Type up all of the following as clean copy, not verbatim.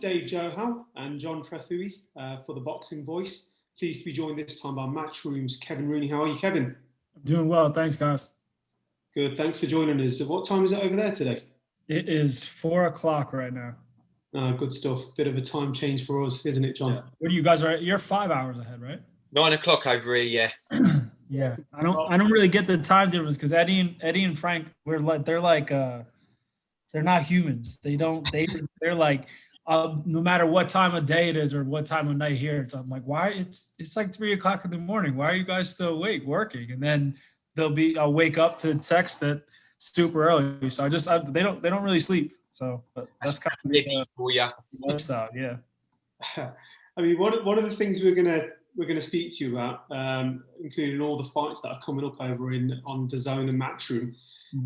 today Joe Howe and John Trethui for the Boxing Voice. Pleased to be joined this time by Matchroom's Kevin Rooney. How are you, Kevin? I'm doing well, thanks, guys. Good, thanks for joining us. What time is it over there today? It is 4 o'clock right now. Good stuff. Bit of a time change for us, isn't it, John? Yeah. What are you guys? You're 5 hours ahead, right? 9 o'clock over here, yeah. Yeah, I don't really get the time difference because Eddie and Frank, they're not humans. They're like no matter what time of day it is or what time of night here, I'm like, why it's like 3 o'clock in the morning. Why are you guys still awake working? And then I'll wake up to text it super early. So they don't really sleep. So but that's kind of the for you. lifestyle, yeah. I mean, one of the things we're gonna speak to you about, including all the fights that are coming up over on Dazn and Matchroom,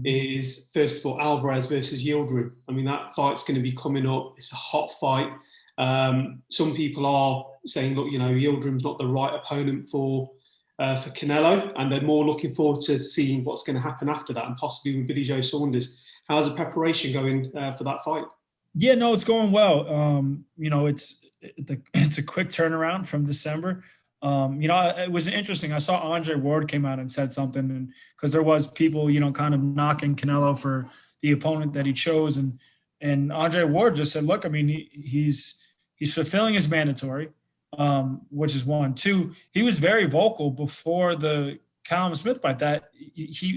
is first of all Alvarez versus Yildirim. I mean, that fight's going to be coming up. It's a hot fight. Some people are saying, look, Yildirim's not the right opponent for Canelo, and they're more looking forward to seeing what's going to happen after that, and possibly with Billy Joe Saunders. How's the preparation going for that fight? Yeah, no, it's going well. It's a quick turnaround from December. It was interesting. I saw Andre Ward came out and said something, and because there was people, kind of knocking Canelo for the opponent that he chose, and Andre Ward just said, look, I mean, he's fulfilling his mandatory, which is one. Two, he was very vocal before the Callum Smith fight that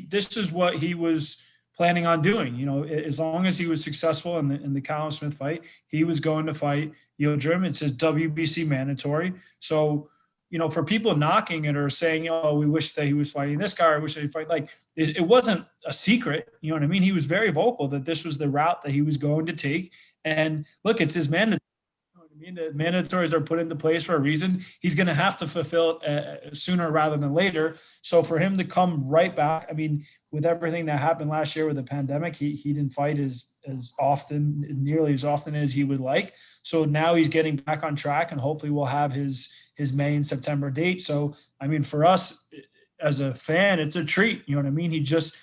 this is what he was planning on doing. As long as he was successful in the Callum Smith fight, he was going to fight Yildirim. It's his WBC mandatory. So, for people knocking it or saying, oh, we wish that he was fighting this guy, or we wish that he fight, like it wasn't a secret. You know what I mean? He was very vocal that this was the route that he was going to take. And look, it's his mandatory. You know what I mean? The mandatories are put into place for a reason. He's going to have to fulfill it sooner rather than later. So for him to come right back, I mean, with everything that happened last year with the pandemic, he didn't fight as nearly as often as he would like. So now he's getting back on track, and hopefully we'll have his May and September date. So, I mean, for us as a fan, it's a treat. You know what I mean? He just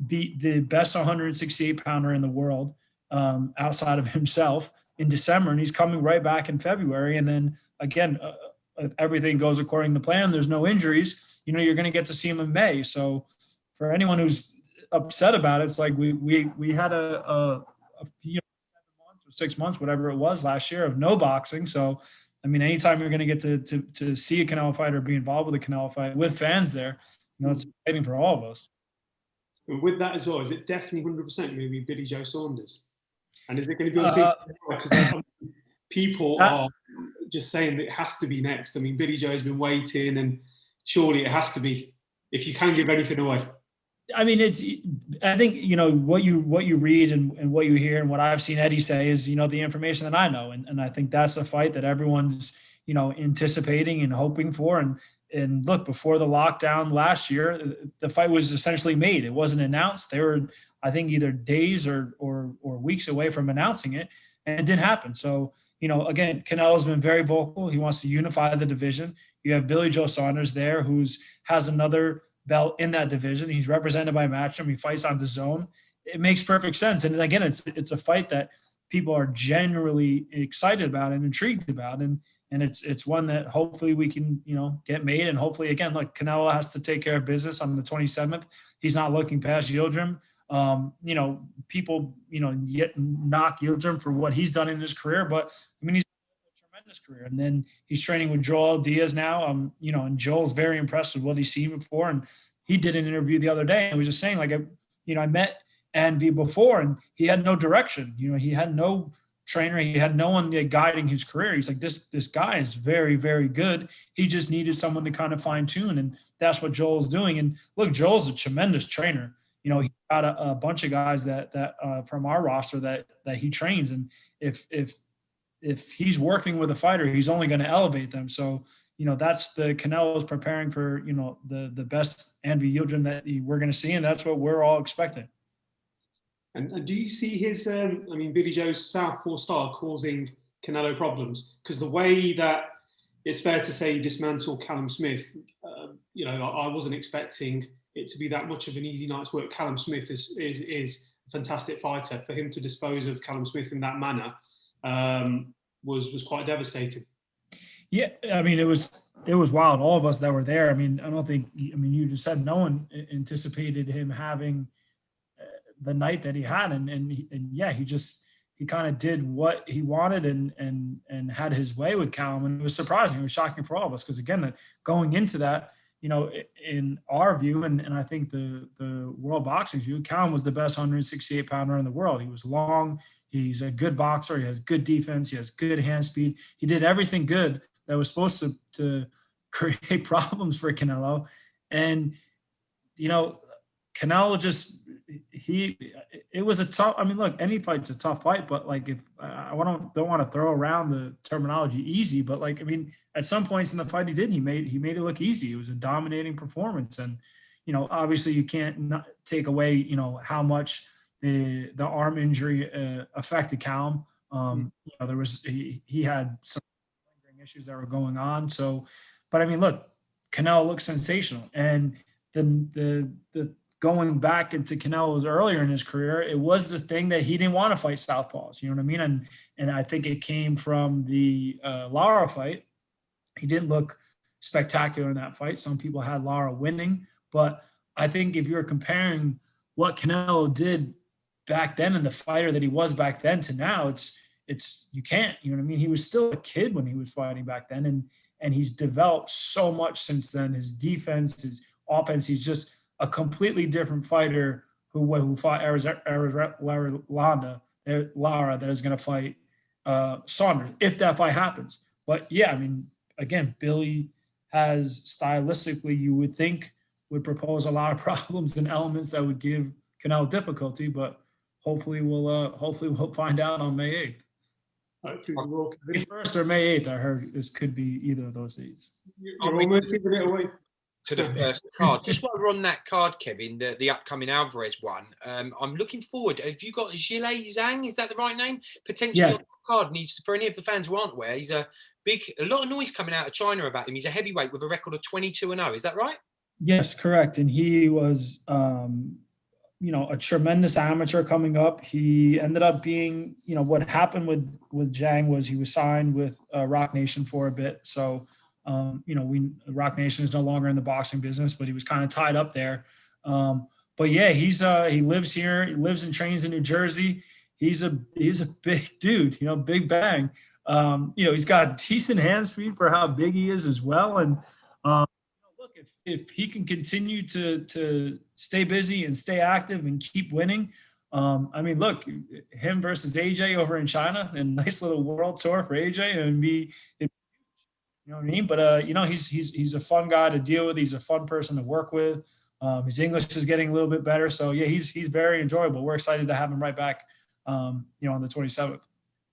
beat the best 168 pounder in the world outside of himself in December, and he's coming right back in February. And then again, if everything goes according to plan, there's no injuries, you're going to get to see him in May. So for anyone who's upset about it, it's like we had a 7 months or 6 months, whatever it was last year, of no boxing. So I mean, anytime you're going to get to see a Canelo fight or be involved with a Canelo fight with fans there, it's exciting for all of us. And with that as well, is it definitely 100% going to be Billy Joe Saunders? And is it going to be on because people are just saying that it has to be next? I mean, Billy Joe's been waiting, and surely it has to be, if you can give anything away. I mean, I think, what you read and what you hear and what I've seen Eddie say is, the information that I know. And I think that's a fight that everyone's, anticipating and hoping for. And look, before the lockdown last year, the fight was essentially made. It wasn't announced. They were, I think, either days or weeks away from announcing it, and it didn't happen. So, again, Canelo's been very vocal. He wants to unify the division. You have Billy Joe Saunders there, has another belt in that division. He's represented by Matchroom. He fights on Dazn. It makes perfect sense. And again, it's a fight that people are generally excited about and intrigued about. And it's one that hopefully we can, get made. And hopefully, again, look, Canelo has to take care of business on the 27th. He's not looking past Yildirim. People, yet knock Yildirim for what he's done in his career, but I mean, he's a tremendous career. And then he's training with Joel Diaz now. And Joel's very impressed with what he's seen before. And he did an interview the other day and was just saying, like, I met Andy before, and he had no direction. He had no trainer. He had no one guiding his career. He's like, this guy is very, very good. He just needed someone to kind of fine tune. And that's what Joel's doing. And look, Joel's a tremendous trainer. He got a bunch of guys that from our roster that he trains. And if he's working with a fighter, he's only going to elevate them. So, that's the Canelo's preparing for, the best Andy Yildirim that we're going to see. And that's what we're all expecting. And do you see his, Billy Joe's southpaw style causing Canelo problems? Because the way that it's fair to say he dismantled Callum Smith, I wasn't expecting it to be that much of an easy night's work. Callum Smith is a fantastic fighter. For him to dispose of Callum Smith in that manner, was quite devastating. Yeah, I mean, it was wild. All of us that were there. I mean, I don't think. I mean, you just said no one anticipated him having the night that he had, and yeah, he kind of did what he wanted and had his way with Callum, and it was surprising. It was shocking for all of us because again, going into that, in our view, and I think the world boxing view, Callum was the best 168 pounder in the world. He was long. He's a good boxer. He has good defense. He has good hand speed. He did everything good that was supposed to create problems for Canelo. And, Canelo just, it was a tough, I mean, look, any fight's a tough fight, but like, if I don't want to throw around the terminology easy, but like, I mean, at some points in the fight he made it look easy. It was a dominating performance. And, obviously you can't not take away, how much the arm injury affected Callum. There was, he had some lingering issues that were going on. So, but I mean, look, Canelo looks sensational. And the going back into Canelo's earlier in his career, it was the thing that he didn't want to fight southpaws. You know what I mean? And I think it came from the Lara fight. He didn't look spectacular in that fight. Some people had Lara winning, but I think if you're comparing what Canelo did back then and the fighter that he was back then to now, it's you can't. You know what I mean? He was still a kid when he was fighting back then, and he's developed so much since then. His defense, his offense, he's just a completely different fighter who fought Lara that is going to fight Saunders if that fight happens. But yeah, I mean, again, Billy has stylistically, you would think, would propose a lot of problems and elements that would give Canelo difficulty, but hopefully we'll find out on May 8th. May 1st or May 8th, I heard this could be either of those dates. You're almost giving it away. To the first card. Just while we're on that card, Kevin, the upcoming Alvarez one, I'm looking forward. Have you got Zhang? Is that the right name? Potentially on the card. Needs for any of the fans who aren't aware, he's a lot of noise coming out of China about him. He's a heavyweight with a record of 22-0. Is that right? Yes, correct. And he was, a tremendous amateur coming up. He ended up being, what happened with Zhang was he was signed with Rock Nation for a bit. So. Rock Nation is no longer in the boxing business, but he was kind of tied up there. But yeah, he lives here. He lives and trains in New Jersey. He's a big dude, big bang. He's got decent hand speed for how big he is as well. And look, if he can continue to stay busy and stay active and keep winning, I mean, look, him versus AJ over in China, and nice little world tour for AJ, and you know what I mean? But, he's a fun guy to deal with. He's a fun person to work with. His English is getting a little bit better. So, yeah, he's very enjoyable. We're excited to have him right back, on the 27th.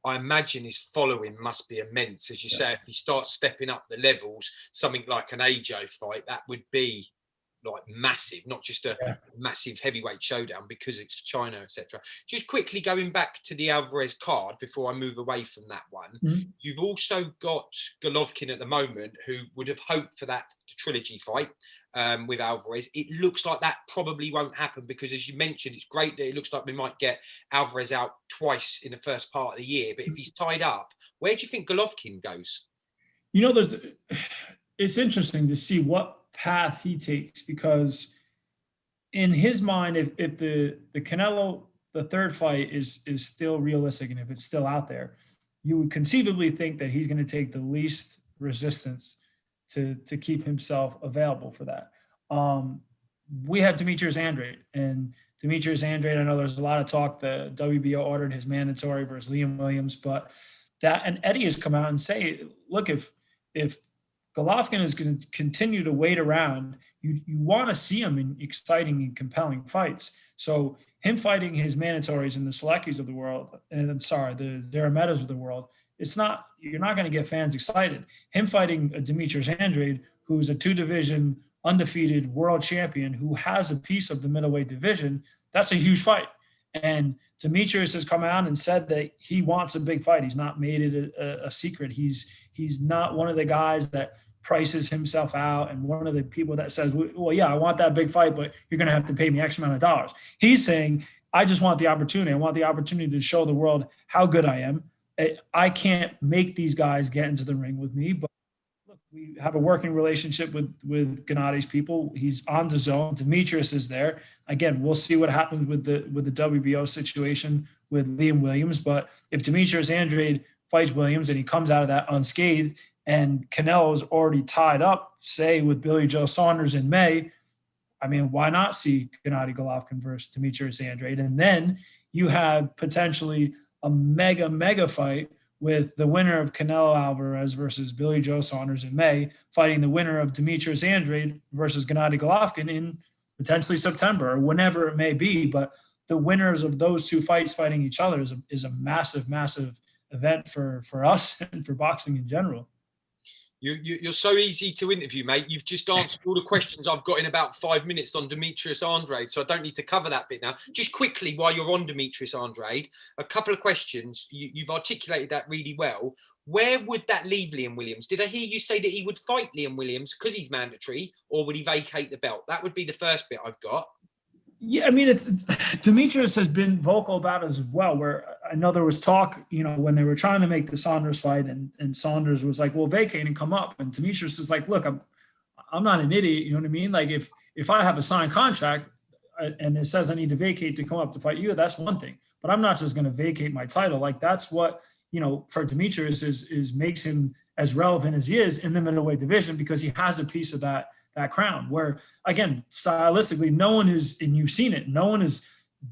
I imagine his following must be immense. As you say, if he starts stepping up the levels, something like an AJ fight, that would be like massive, not just a massive heavyweight showdown because it's China, etc. Just quickly going back to the Alvarez card before I move away from that one, you've also got Golovkin at the moment, who would have hoped for that trilogy fight with Alvarez. It looks like that probably won't happen because, as you mentioned, it's great that it looks like we might get Alvarez out twice in the first part of the year. But if he's tied up, where do you think Golovkin goes? It's interesting to see what path he takes, because in his mind, if the Canelo, the third fight is still realistic, and if it's still out there, you would conceivably think that he's going to take the least resistance to keep himself available for that. We have Demetrius Andrade, and Demetrius Andrade, I know there's a lot of talk the WBO ordered his mandatory versus Liam Williams, but and Eddie has come out and say, look, if Golovkin is going to continue to wait around, you want to see him in exciting and compelling fights. So him fighting his mandatories in the Seleckis of the world, and the Zarametas of the world, you're not going to get fans excited. Him fighting a Demetrius Andrade, who's a 2-division undefeated world champion, who has a piece of the middleweight division, that's a huge fight. And Demetrius has come out and said that he wants a big fight. He's not made it a secret. He's not one of the guys that prices himself out and one of the people that says, well, yeah, I want that big fight, but you're going to have to pay me X amount of dollars. He's saying, I just want the opportunity. I want the opportunity to show the world how good I am. I can't make these guys get into the ring with me, but look, we have a working relationship with Gennadi's people. He's on Dazn. Demetrius is there. Again, we'll see what happens with the WBO situation with Liam Williams. But if Demetrius Andrade fights Williams and he comes out of that unscathed, and Canelo's already tied up, say, with Billy Joe Saunders in May, I mean, why not see Gennady Golovkin versus Demetrius Andrade? And then you have potentially a mega fight with the winner of Canelo Alvarez versus Billy Joe Saunders in May, fighting the winner of Demetrius Andrade versus Gennady Golovkin in potentially September or whenever it may be. But the winners of those two fights fighting each other is a massive event for us and for boxing in general. You're so easy to interview, mate. You've just answered all the questions I've got in about 5 minutes on Demetrius Andrade, so I don't need to cover that bit now. Just quickly, while you're on Demetrius Andrade, a couple of questions. You've articulated that really well. Where would that leave Liam Williams? Did I hear you say that he would fight Liam Williams because he's mandatory, or would he vacate the belt? That would be the first bit I've got. Yeah, I mean, Demetrius has been vocal about it as well, where I know there was talk, when they were trying to make the Saunders fight and Saunders was like, well, vacate and come up. And Demetrius is like, look, I'm not an idiot. You know what I mean? Like if I have a signed contract and it says I need to vacate to come up to fight you, that's one thing, but I'm not just going to vacate my title. Like that's what, for Demetrius is makes him as relevant as he is in the middleweight division, because he has a piece of that crown, where again, stylistically, no one is, and you've seen it, no one is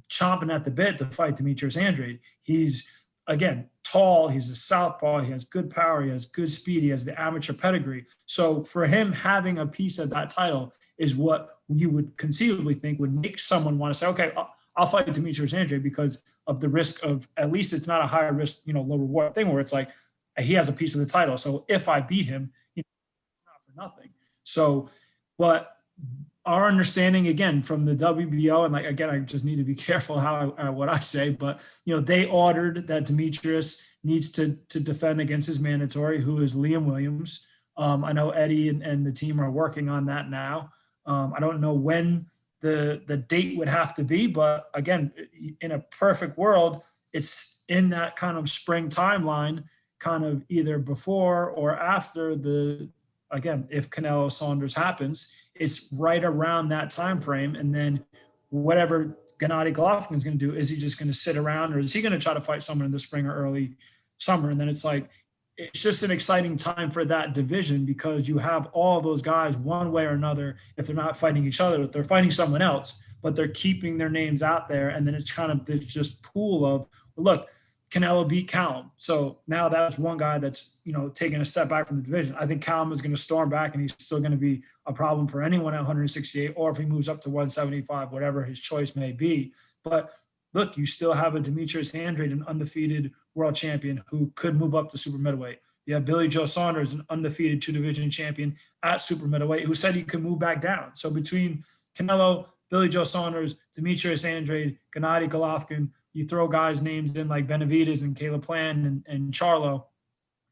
chomping at the bit to fight Demetrius Andrade. He's, again, tall, he's a southpaw, he has good power, he has good speed, he has the amateur pedigree. So for him, having a piece of that title is what you would conceivably think would make someone want to say, okay, I'll fight Demetrius Andrade because of the risk of, at least it's not a high risk, low reward thing where it's like, he has a piece of the title. So if I beat him, it's not for nothing. So, but our understanding, again, from the WBO, and like, again, I just need to be careful what I say, but, they ordered that Demetrius needs to defend against his mandatory, who is Liam Williams. I know Eddie and the team are working on that now. I don't know when the date would have to be, but again, in a perfect world, it's in that kind of spring timeline, kind of either before or after again, if Canelo Saunders happens, it's right around that time frame. And then whatever Gennady Golovkin is going to do, is he just going to sit around, or is he going to try to fight someone in the spring or early summer? And then it's like, it's just an exciting time for that division, because you have all those guys one way or another. If they're not fighting each other, they're fighting someone else, but they're keeping their names out there. And then it's kind of this just pool of, look, Canelo beat Callum. So now that's one guy that's, taking a step back from the division. I think Callum is going to storm back, and he's still going to be a problem for anyone at 168, or if he moves up to 175, whatever his choice may be. But look, you still have a Demetrius Andrade, an undefeated world champion who could move up to super middleweight. You have Billy Joe Saunders, an undefeated 2-division champion at super middleweight, who said he could move back down. So between Canelo, Billy Joe Saunders, Demetrius Andrade, Gennady Golovkin, you throw guys' names in like Benavidez and Caleb Plant and Charlo,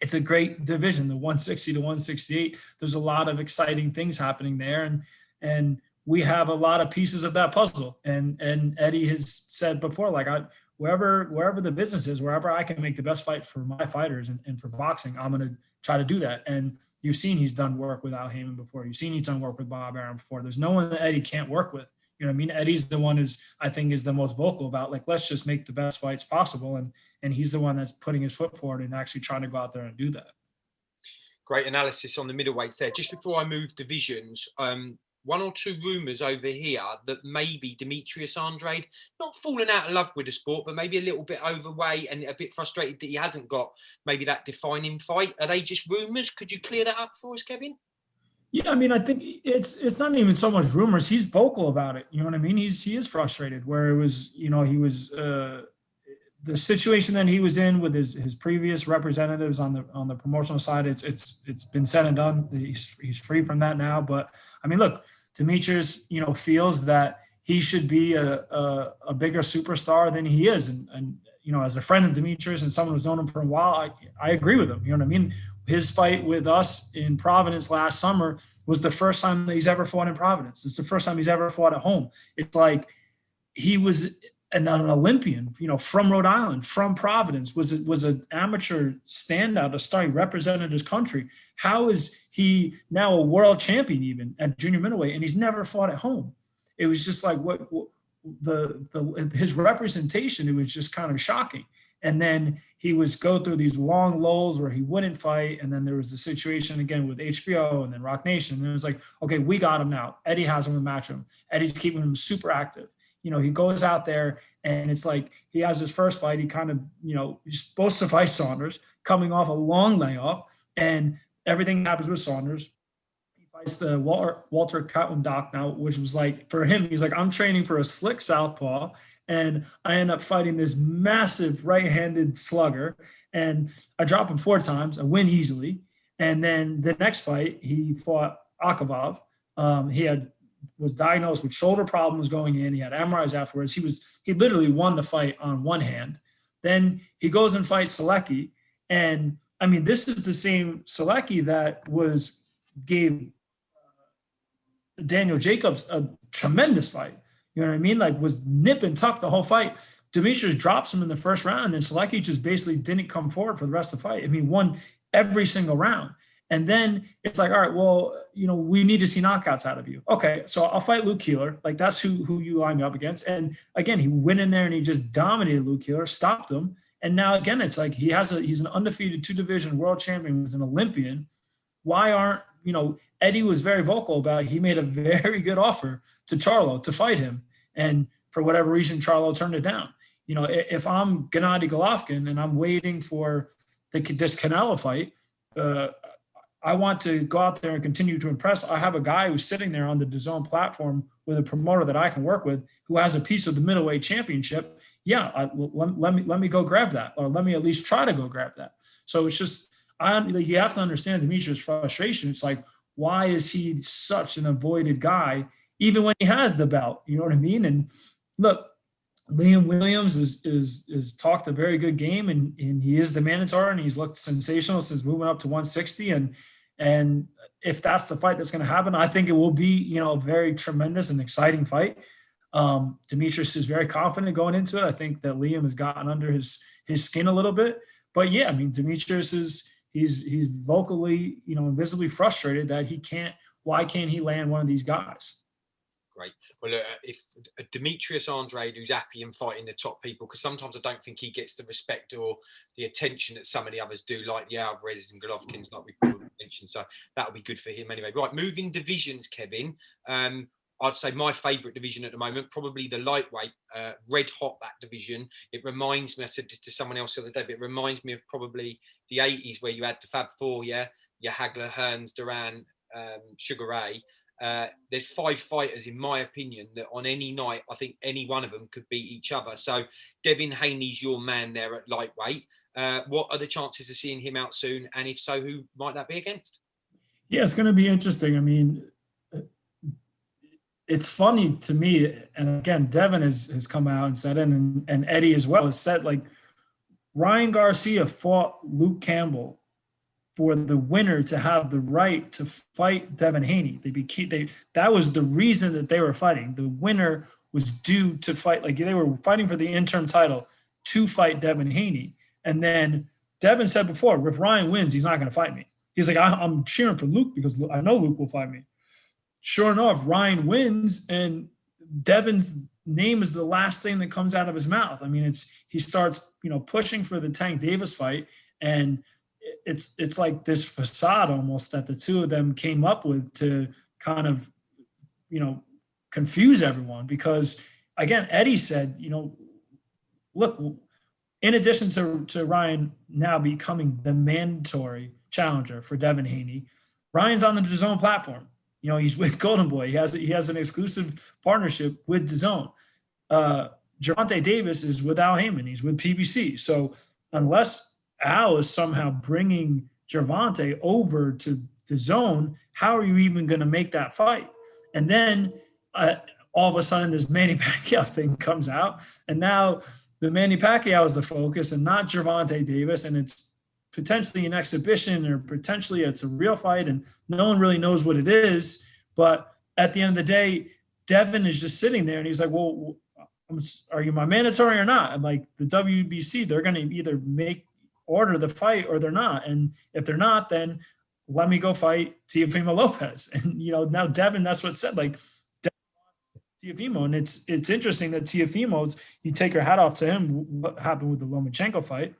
it's a great division, the 160 to 168. There's a lot of exciting things happening there. And we have a lot of pieces of that puzzle. And Eddie has said before, like, wherever the business is, wherever I can make the best fight for my fighters and for boxing, I'm going to try to do that. And you've seen he's done work with Al Heyman before. You've seen he's done work with Bob Arum before. There's no one that Eddie can't work with. You know what I mean? Eddie's the one I think is the most vocal about, like, let's just make the best fights possible. And he's the one that's putting his foot forward and actually trying to go out there and do that. Great analysis on the middleweights there. Just before I move divisions, one or two rumours over here that maybe Demetrius Andrade, not falling out of love with the sport, but maybe a little bit overweight and a bit frustrated that he hasn't got maybe that defining fight. Are they just rumours? Could you clear that up for us, Kevin? Yeah, I mean, I think it's not even so much rumors. He's vocal about it. You know what I mean? He is frustrated. Where it was, he was the situation that he was in with his previous representatives on the promotional side. It's been said and done. He's free from that now. But I mean, look, Demetrius, feels that he should be a bigger superstar than he is, and as a friend of Demetrius and someone who's known him for a while, I agree with him. You know what I mean? His fight with us in Providence last summer was the first time that he's ever fought in Providence. It's the first time he's ever fought at home. It's like he was an Olympian, from Rhode Island, from Providence, was an amateur standout, a star. He represented his country. How is he now a world champion even at junior middleweight, and he's never fought at home? It was just like his representation. It was just kind of shocking. And then he was go through these long lulls where he wouldn't fight. And then there was the situation again with HBO and then Rock Nation. And it was like, okay, we got him now. Eddie has him with Matchroom. Eddie's keeping him super active. He goes out there and it's like he has his first fight. He kind of, he's supposed to fight Saunders coming off a long layoff, and everything happens with Saunders. He fights the Walter Dock now, which was like, for him, he's like, I'm training for a slick southpaw, and I end up fighting this massive right-handed slugger, and I drop him 4 times. I win easily. And then the next fight, he fought Akavov. He was diagnosed with shoulder problems going in. He had MRIs afterwards. He literally won the fight on one hand. Then he goes and fights Selecki. And I mean, this is the same Selecki that gave Daniel Jacobs a tremendous fight. You know what I mean? Like, was nip and tuck the whole fight. Demetrius drops him in the first round, and then Selecki just basically didn't come forward for the rest of the fight. I mean, won every single round. And then it's like, all right, well, we need to see knockouts out of you. Okay, so I'll fight Luke Keeler. Like, that's who you line me up against. And again, he went in there and he just dominated Luke Keeler, stopped him. And now again, it's like he's an undefeated 2-division world champion, who's an Olympian. Why aren't, Eddie was very vocal about, he made a very good offer to Charlo to fight him. And for whatever reason, Charlo turned it down. If I'm Gennady Golovkin and I'm waiting for this Canelo fight, I want to go out there and continue to impress. I have a guy who's sitting there on the Dazn platform with a promoter that I can work with, who has a piece of the middleweight championship. Yeah, let me go grab that, or let me at least try to go grab that. So it's just, you have to understand Demetrius' frustration. It's like, why is he such an avoided guy, even when he has the belt? You know what I mean? And look, Liam Williams is talked a very good game, and he is the Minotaur, and he's looked sensational since moving up to 160. And if that's the fight that's going to happen, I think it will be, a very tremendous and exciting fight. Demetrius is very confident going into it. I think that Liam has gotten under his skin a little bit. But yeah, I mean, Demetrius he's vocally, invisibly frustrated that why can't he land one of these guys? Great. Well, if Demetrius Andrade, who's happy and fighting the top people, because sometimes I don't think he gets the respect or the attention that some of the others do, like the Alvarez's and Golovkins, like we mentioned. So that'll be good for him anyway. Right, moving divisions, Kevin. I'd say my favourite division at the moment, probably the lightweight, red hot, that division. It reminds me, I said this to someone else the other day, but it reminds me of probably the 80s where you had the Fab Four, your Hagler, Hearns, Duran, Sugar Ray. There's 5 fighters, in my opinion, that on any night, I think any one of them could beat each other. So Devin Haney's your man there at lightweight. What are the chances of seeing him out soon? And if so, who might that be against? Yeah, it's going to be interesting. I mean, it's funny to me, and again, Devin has come out and said it, and Eddie as well has said, like, Ryan Garcia fought Luke Campbell for the winner to have the right to fight Devin Haney. That was the reason that they were fighting. The winner was due to fight, like, they were fighting for the interim title to fight Devin Haney. And then Devin said before, if Ryan wins, he's not going to fight me. He's like, I'm cheering for Luke because I know Luke will fight me. Sure enough, Ryan wins, and Devin's name is the last thing that comes out of his mouth. I mean, he starts, pushing for the Tank Davis fight, and it's like this facade almost that the two of them came up with to kind of, confuse everyone. Because again, Eddie said, look, in addition to Ryan now becoming the mandatory challenger for Devin Haney, Ryan's on the DAZN platform. He's with Golden Boy. He has an exclusive partnership with DAZN. Gervonta Davis is with Al Heyman. He's with PBC. So unless Al is somehow bringing Gervonta over to DAZN, how are you even going to make that fight? And then all of a sudden this Manny Pacquiao thing comes out, and now the Manny Pacquiao is the focus and not Gervonta Davis, and it's potentially an exhibition, or potentially it's a real fight, and no one really knows what it is. But at the end of the day, Devin is just sitting there, and he's like, well, are you my mandatory or not? I'm like, the WBC, they're going to either order the fight or they're not. And if they're not, then let me go fight Teofimo Lopez. And, now Devin, that's what said, like, Teofimo. And it's interesting that Teofimo's, you take your hat off to him, what happened with the Lomachenko fight,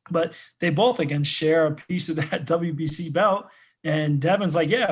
but they both, again, share a piece of that WBC belt. And Devin's like, yeah,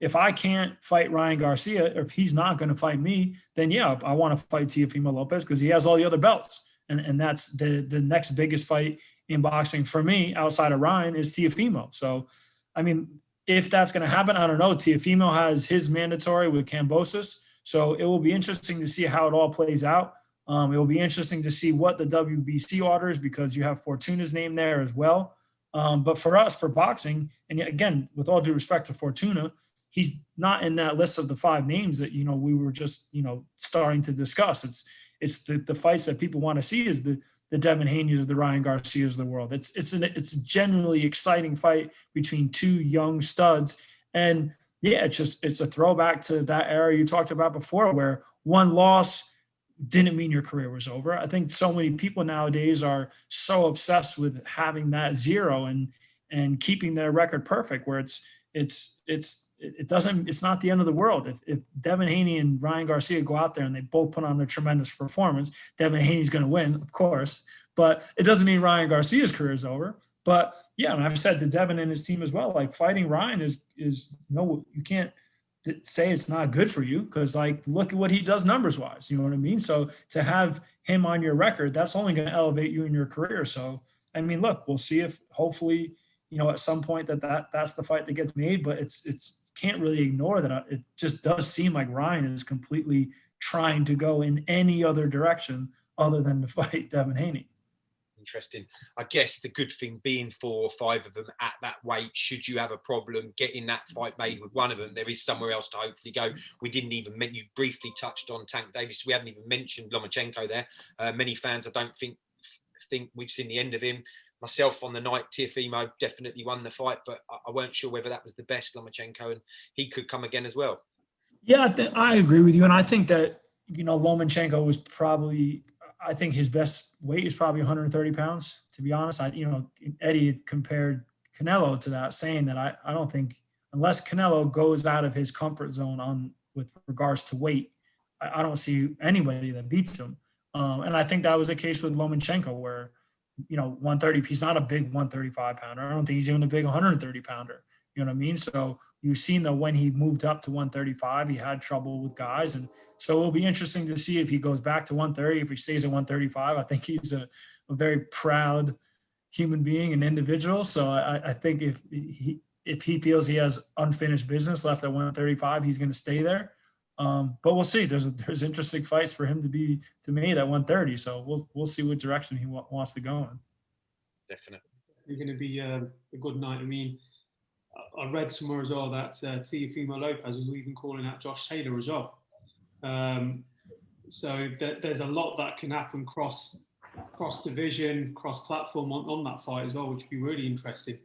if I can't fight Ryan Garcia, or if he's not going to fight me, then yeah, I want to fight Teofimo Lopez because he has all the other belts. And that's the next biggest fight in boxing for me outside of Ryan is Teofimo. So, I mean, if that's going to happen, I don't know. Teofimo has his mandatory with Kambosos. So it will be interesting to see how it all plays out. It will be interesting to see what the WBC orders, because you have Fortuna's name there as well. But for us, for boxing, and again, with all due respect to Fortuna, he's not in that list of the 5 names that, we were just, starting to discuss. It's the fights that people want to see is the Devin Haney's, the Ryan Garcia's of the world. It's a genuinely exciting fight between 2 young studs. And yeah, it's a throwback to that era you talked about before, where one loss didn't mean your career was over. I think so many people nowadays are so obsessed with having that 0 and keeping their record perfect, where it's not the end of the world. If Devin Haney and Ryan Garcia go out there and they both put on a tremendous performance, Devin Haney's going to win, of course, but it doesn't mean Ryan Garcia's career is over. But yeah, and I've said to Devin and his team as well, like, fighting Ryan is no, you can't say it's not good for you, because, like, look at what he does numbers wise, you know what I mean? So to have him on your record, that's only going to elevate you in your career. So, I mean, look, we'll see if hopefully, at some point that's the fight that gets made, but it's can't really ignore that. It just does seem like Ryan is completely trying to go in any other direction other than to fight Devin Haney. Interesting. I guess the good thing being 4 or 5 of them at that weight, should you have a problem getting that fight made with one of them, there is somewhere else to hopefully go. We didn't even mention, you briefly touched on Tank Davis. We haven't even mentioned Lomachenko there. Many fans, I don't think we've seen the end of him. Myself on the night, Teofimo definitely won the fight, but I weren't sure whether that was the best Lomachenko, and he could come again as well. Yeah, I agree with you. And I think that, Lomachenko was probably, I think his best weight is probably 130 pounds, to be honest. Eddie compared Canelo to that, saying that I don't think, unless Canelo goes out of his comfort zone with regards to weight, I don't see anybody that beats him. And I think that was the case with Lomachenko, where, 130, he's not a big 135 pounder. I don't think he's even a big 130 pounder. You know what I mean? So you've seen that when he moved up to 135, he had trouble with guys. And so it'll be interesting to see if he goes back to 130, if he stays at 135. I think he's a very proud human being and individual. So I think if he feels he has unfinished business left at 135, he's going to stay there. But we'll see. There's interesting fights for him to be made at 130. So we'll see what direction he wants to go in. Definitely. It's going to be a good night. I mean, I read somewhere as well that Teofimo Lopez was even calling out Josh Taylor as well. So there's a lot that can happen cross division, cross platform on that fight as well, which would be really interesting.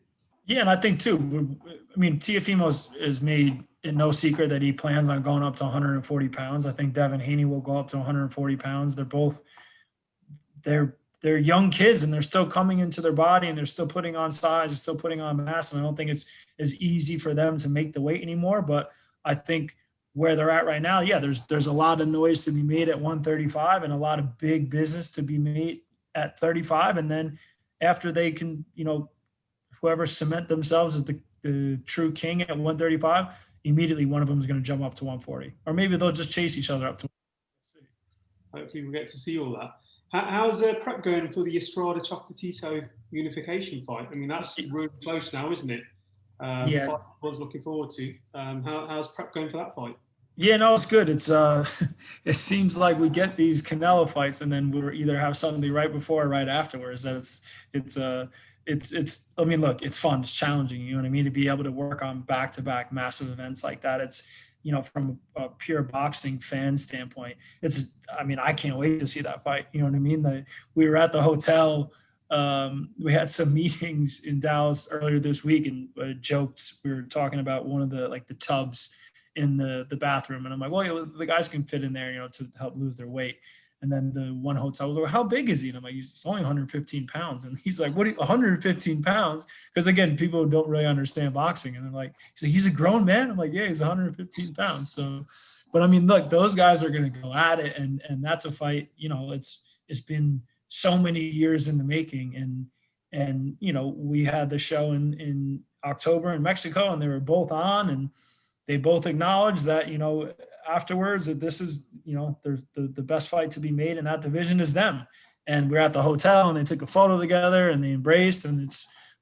Yeah, and I think too, I mean, Teofimo is made it no secret that he plans on going up to 140 pounds. I think Devin Haney will go up to 140 pounds. They're young kids, and they're still coming into their body, and they're still putting on size and still putting on mass. And I don't think it's as easy for them to make the weight anymore. But I think where they're at right now, yeah, there's a lot of noise to be made at 135 and a lot of big business to be made at 35. And then after they can, whoever cement themselves as the true king at 135, immediately one of them is going to jump up to 140. Or maybe they'll just chase each other up to 140. Hopefully we'll get to see all that. How's prep going for the Estrada Chocolatito unification fight? I mean, that's really close now, isn't it? Yeah. I was looking forward to. How's prep going for that fight? Yeah, no, it's good. It's it seems like we get these Canelo fights, and then we either have something right before or right afterwards. That it's. I mean, look, it's fun. It's challenging. You know what I mean? To be able to work on back-to-back massive events like that. It's, from a pure boxing fan standpoint, I can't wait to see that fight. You know what I mean? We were at the hotel. We had some meetings in Dallas earlier this week, and joked. We were talking about one of the tubs in the bathroom, and I'm like, well, the guys can fit in there, to help lose their weight. And then the one hotel was like, how big is he? And I'm like, he's only 115 pounds. And he's like, what, 115 pounds? Because again, people don't really understand boxing. And they're like, he's a grown man? I'm like, yeah, he's 115 pounds. So, but I mean, look, those guys are going to go at it. And that's a fight, you know, it's been so many years in the making. And, you know, we had the show in October in Mexico, and they were both on, and they both acknowledged that, you know, afterwards, that this is, you know, the best fight to be made in that division is them. And we're at the hotel, and they took a photo together, and they embraced,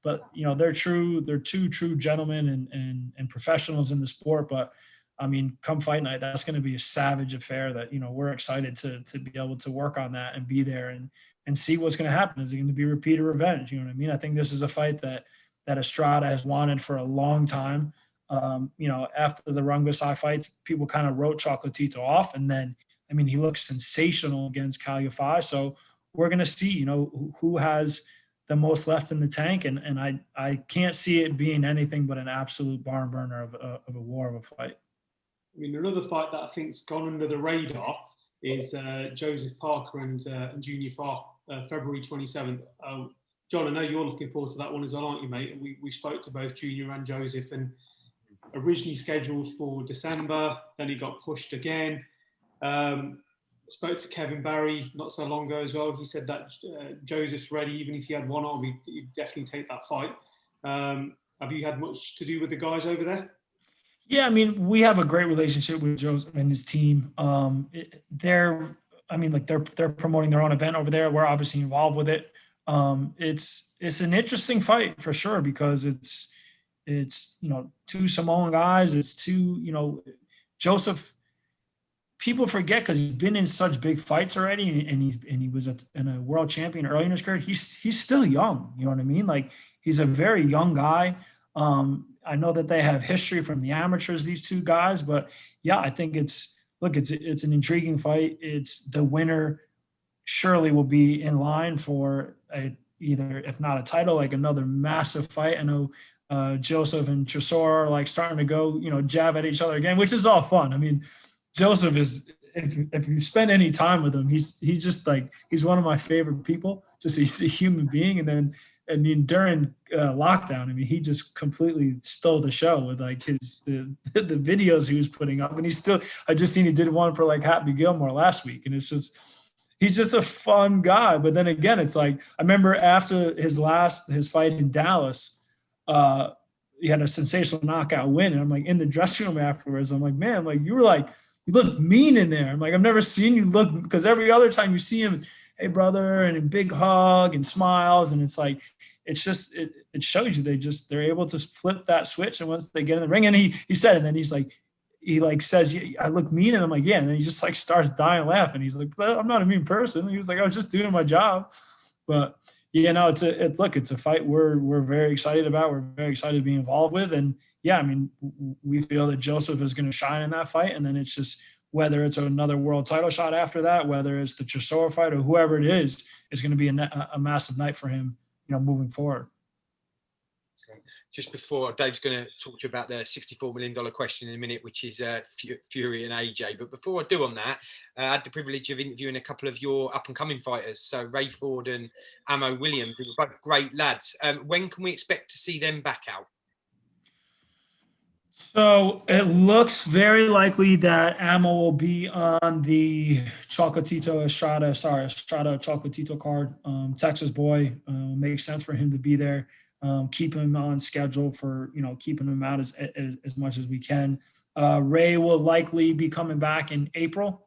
but you know, they're two true gentlemen and professionals in the sport. But I mean, come fight night, that's going to be a savage affair that, you know, we're excited to be able to work on that and be there and see what's going to happen. Is it going to be repeat or revenge? You know what I mean? I think this is a fight that Estrada has wanted for a long time. You know, after the Rungvisai fights, people kind of wrote Chocolatito off. And then, I mean, he looks sensational against Canelo V. So we're going to see, you know, who has the most left in the tank. And I can't see it being anything but an absolute barn burner of a war of a fight. I mean, another fight that I think's gone under the radar is Joseph Parker and Junior Farr, February 27th. John, I know you're looking forward to that one as well, aren't you, mate? We spoke to both Junior and Joseph, and originally scheduled for December, then he got pushed again. Spoke to Kevin Barry not so long ago as well. He said that Joseph's ready, even if he had one arm, he'd definitely take that fight. Have you had much to do with the guys over there? Yeah, I mean, we have a great relationship with Joseph and his team. They're promoting their own event over there. We're obviously involved with it. It's an interesting fight for sure, because it's you know, two Samoan guys. It's two, you know, Joseph. People forget because he's been in such big fights already, and he was a world champion early in his career. He's still young. You know what I mean? Like, he's a very young guy. I know that they have history from the amateurs, these two guys, but yeah, I think it's an intriguing fight. It's the winner surely will be in line for either, if not a title, like another massive fight. I know Joseph and Chisora are like starting to go, you know, jab at each other again, which is all fun. I mean, Joseph is, if you spend any time with him, he's just like, he's one of my favorite people. Just, he's a human being. And then, I mean, during lockdown, I mean, he just completely stole the show with like the videos he was putting up. And I just seen he did one for like Happy Gilmore last week. And it's just, he's just a fun guy. But then again, it's like, I remember after his fight in Dallas, he had a sensational knockout win. And I'm like, in the dressing room afterwards, I'm like, man, like, you look mean in there. I'm like, I've never seen you look, because every other time you see him, hey brother, and a big hug and smiles. And it's like, it's just, it shows you they're able to flip that switch. And once they get in the ring, and he said, and then he says, I look mean. And I'm like, yeah. And then he just like starts dying laughing. He's like, well, I'm not a mean person. He was like, I was just doing my job. But yeah, no, it's a fight we're very excited about. We're very excited to be involved with. And yeah, I mean, we feel that Joseph is going to shine in that fight. And then it's just, whether it's another world title shot after that, whether it's the Chisora fight or whoever it is, it's going to be a massive night for him, you know, moving forward. Just before, Dave's going to talk to you about the $64 million question in a minute, which is Fury and AJ. But before I do on that, I had the privilege of interviewing a couple of your up-and-coming fighters, so Ray Ford and Amo Williams, who are both great lads. When can we expect to see them back out? So it looks very likely that Amo will be on the Estrada Chocolatito card. Texas boy, makes sense for him to be there. Keep him on schedule for, you know, keeping him out as much as we can. Ray will likely be coming back in April,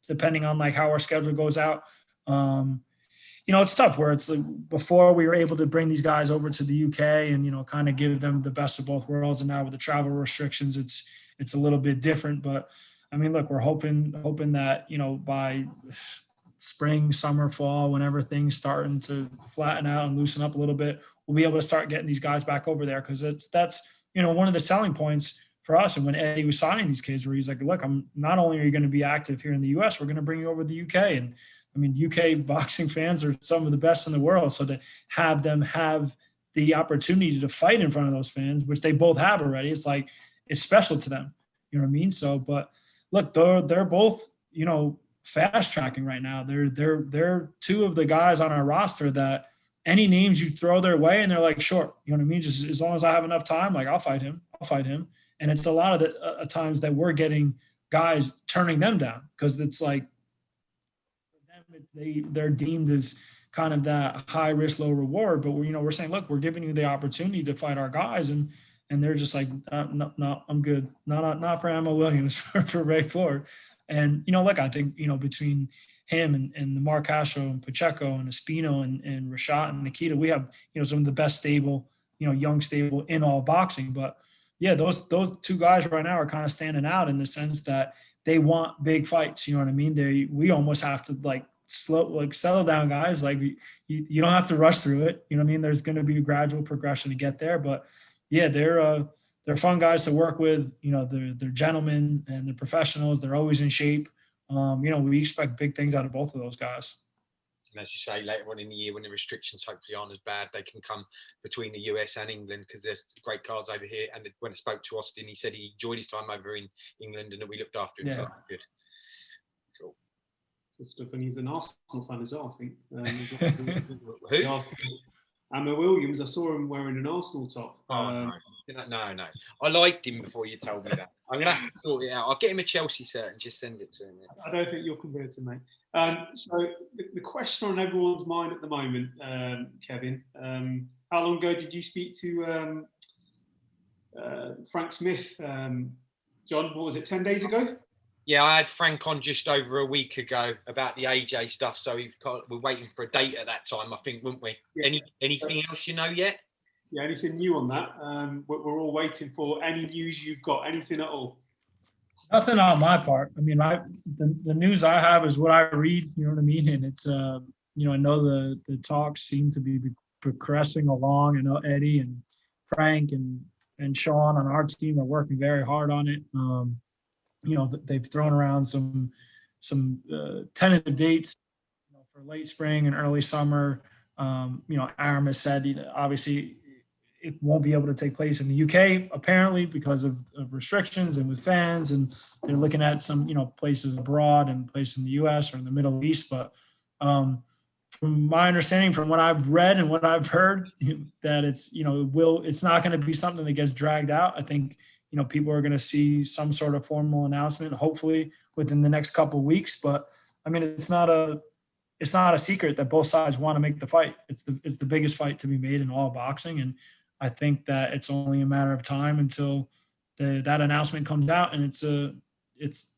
depending on like how our schedule goes out. You know, it's tough where it's like before we were able to bring these guys over to the UK and, you know, kind of give them the best of both worlds. And now with the travel restrictions, it's a little bit different. But I mean, look, we're hoping that, you know, by spring, summer, fall, whenever things starting to flatten out and loosen up a little bit, we'll be able to start getting these guys back over there. Cause that's, you know, one of the selling points for us. And when Eddie was signing these kids, where he's like, look, I'm not only are you going to be active here in the US, we're going to bring you over to the UK. And I mean, UK boxing fans are some of the best in the world. So to have them have the opportunity to fight in front of those fans, which they both have already, it's like, it's special to them. You know what I mean? So, but look, they're both, you know, fast tracking right now. They're two of the guys on our roster that any names you throw their way and they're like, sure, you know what I mean? Just as long as I have enough time, like I'll fight him. And it's a lot of the times that we're getting guys turning them down because it's like for them, they're deemed as kind of that high risk, low reward. But we're saying, look, we're giving you the opportunity to fight our guys, and they're just like, no, I'm good. Not for Ammo Williams, for Ray Ford. And look, I think between him and the Mark Castro and Pacheco and Espino and Rashad and Nikita, we have some of the best stable, young stable in all boxing. But yeah, those two guys right now are kind of standing out in the sense that they want big fights. You know what I mean? We almost have to settle down, guys. Like you don't have to rush through it. You know what I mean? There's going to be a gradual progression to get there. But yeah, they're fun guys to work with. They're gentlemen and they're professionals. They're always in shape. We expect big things out of both of those guys. And as you say, later on in the year, when the restrictions hopefully aren't as bad, they can come between the US and England because there's great cards over here. And when I spoke to Austin, he said he enjoyed his time over in England and that we looked after him. Yeah. So good. Cool. Good stuff. And he's an Arsenal fan as well, I think. Who? Ammo Williams. I saw him wearing an Arsenal top. No. I liked him before you told me that. I'm going to have to sort it out. I'll get him a Chelsea shirt and just send it to him. I don't think you're converted, mate. So the question on everyone's mind at the moment, Kevin, how long ago did you speak to Frank Smith? John, what was it, 10 days ago? Yeah, I had Frank on just over a week ago about the AJ stuff. So we're waiting for a date at that time, I think, weren't we? Yeah. Anything else yet? Yeah, anything new on that? We're all waiting for any news you've got, anything at all. Nothing on my part. I mean, the news I have is what I read, you know what I mean? And it's, I know the talks seem to be progressing along. I know Eddie and Frank and Sean on our team are working very hard on it. They've thrown around some tentative dates for late spring and early summer. Aram has said, obviously, it won't be able to take place in the UK, apparently, because of restrictions and with fans. And they're looking at some, places abroad and places in the US or in the Middle East. But from my understanding, from what I've read and what I've heard, that it's, it's not going to be something that gets dragged out. I think, people are going to see some sort of formal announcement, hopefully within the next couple of weeks. But I mean, it's not a secret that both sides want to make the fight. It's the biggest fight to be made in all boxing. And I think that it's only a matter of time until that announcement comes out, and it's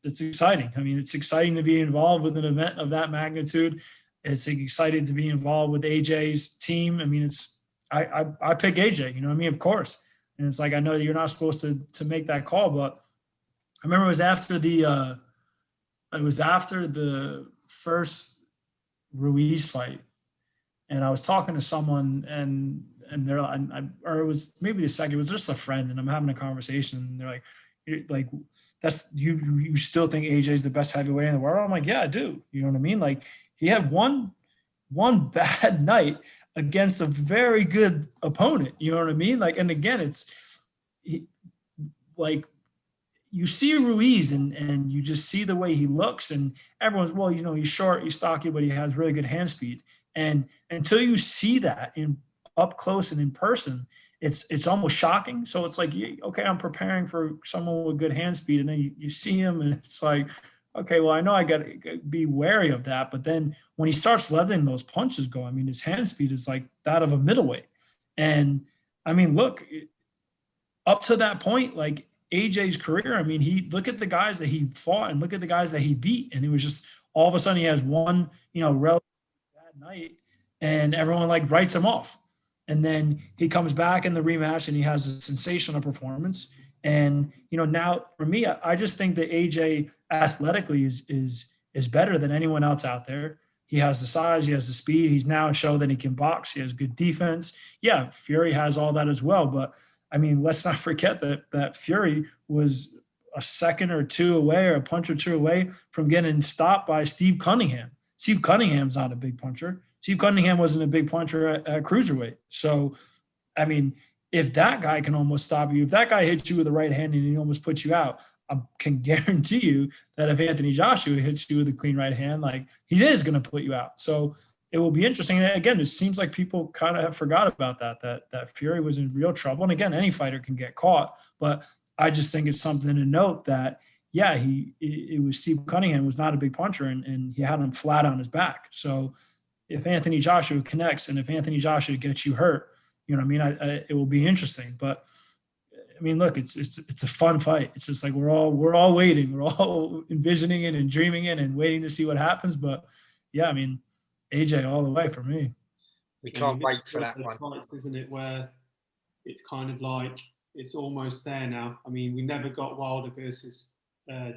exciting. I mean, it's exciting to be involved with an event of that magnitude. It's exciting to be involved with AJ's team. I mean, I pick AJ, of course. And it's like, I know that you're not supposed to make that call, but I remember it was after the first Ruiz fight, and I was talking to someone and they're or it was maybe the second, it was just a friend, and I'm having a conversation, and they're like, that's you still think AJ's the best heavyweight in the world? I'm like, yeah, I do. You know what I mean? Like, he had one bad night against a very good opponent. You know what I mean? Like, and again, like, you see Ruiz and you just see the way he looks, and everyone's, well, he's short, he's stocky, but he has really good hand speed. And until you see that up close and in person, it's almost shocking. So it's like, okay, I'm preparing for someone with good hand speed, and then you see him, and it's like, okay, well, I know I got to be wary of that. But then when he starts letting those punches go, I mean, his hand speed is like that of a middleweight. And I mean, look, up to that point, like AJ's career, I mean, look at the guys that he fought and look at the guys that he beat. And it was just all of a sudden he has one, relatively bad night, and everyone like writes him off. And then he comes back in the rematch and he has a sensational performance. And, now for me, I just think that AJ athletically is better than anyone else out there. He has the size, he has the speed. He's now shown that he can box. He has good defense. Yeah, Fury has all that as well. But I mean, let's not forget that Fury was a second or two away, or a punch or two away from getting stopped by Steve Cunningham. Steve Cunningham's not a big puncher. Steve Cunningham wasn't a big puncher at cruiserweight. So, I mean, if that guy can almost stop you, if that guy hits you with the right hand and he almost puts you out, I can guarantee you that if Anthony Joshua hits you with a clean right hand, like, he is going to put you out. So it will be interesting. And again, it seems like people kind of have forgot about that Fury was in real trouble. And again, any fighter can get caught, but I just think it's something to note that, yeah, it was Steve Cunningham was not a big puncher, and he had him flat on his back. So if Anthony Joshua connects and if Anthony Joshua gets you hurt, you know what I mean? It will be interesting. But I mean, look, it's a fun fight. It's just like we're all waiting, we're all envisioning it and dreaming it and waiting to see what happens. But yeah, I mean, AJ all the way for me. We can't wait for that one, fights, isn't it? Where it's kind of like it's almost there now. I mean, we never got Wilder versus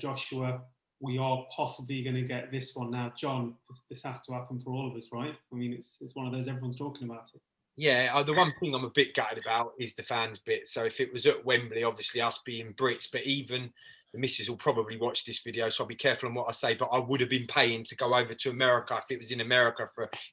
Joshua. We are possibly going to get this one now. John, this has to happen for all of us, right? I mean, it's one of those, everyone's talking about it. Yeah, the one thing I'm a bit gutted about is the fans bit. So if it was at Wembley, obviously us being Brits, but even the missus will probably watch this video, so I'll be careful on what I say, but I would have been paying to go over to America if it was in America.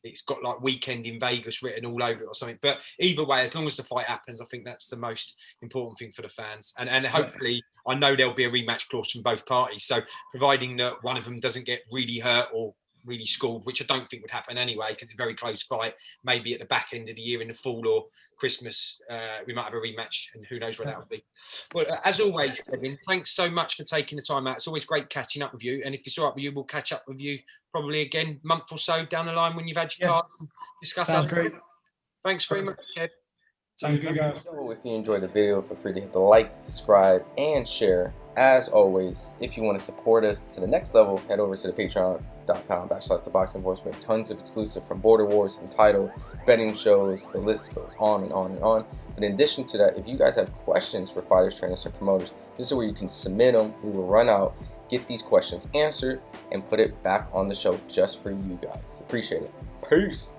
It's got like weekend in Vegas written all over it or something. But either way, as long as the fight happens, I think that's the most important thing for the fans. And hopefully, I know there'll be a rematch clause from both parties. So providing that one of them doesn't get really hurt or really schooled, which I don't think would happen anyway, because it's a very close fight. Maybe at the back end of the year in the fall or Christmas, we might have a rematch, and who knows where that will be. Well, as always, Kevin, thanks so much for taking the time out. It's always great catching up with you. And if it's all right with you, we'll catch up with you probably again a month or so down the line when you've had your cards and discuss. Sounds great. Thanks very much, Kev. Sounds good, guys. So if you enjoyed the video, feel free to hit the like, subscribe, and share. As always, if you want to support us to the next level, head over to the patreon.com/ThaBoxingVoice. We have tons of exclusive from Border Wars, Entitled, betting shows, the list goes on and on and on. But in addition to that, if you guys have questions for fighters, trainers, and promoters, this is where you can submit them. We will run out, get these questions answered, and put it back on the show just for you guys. Appreciate it. Peace.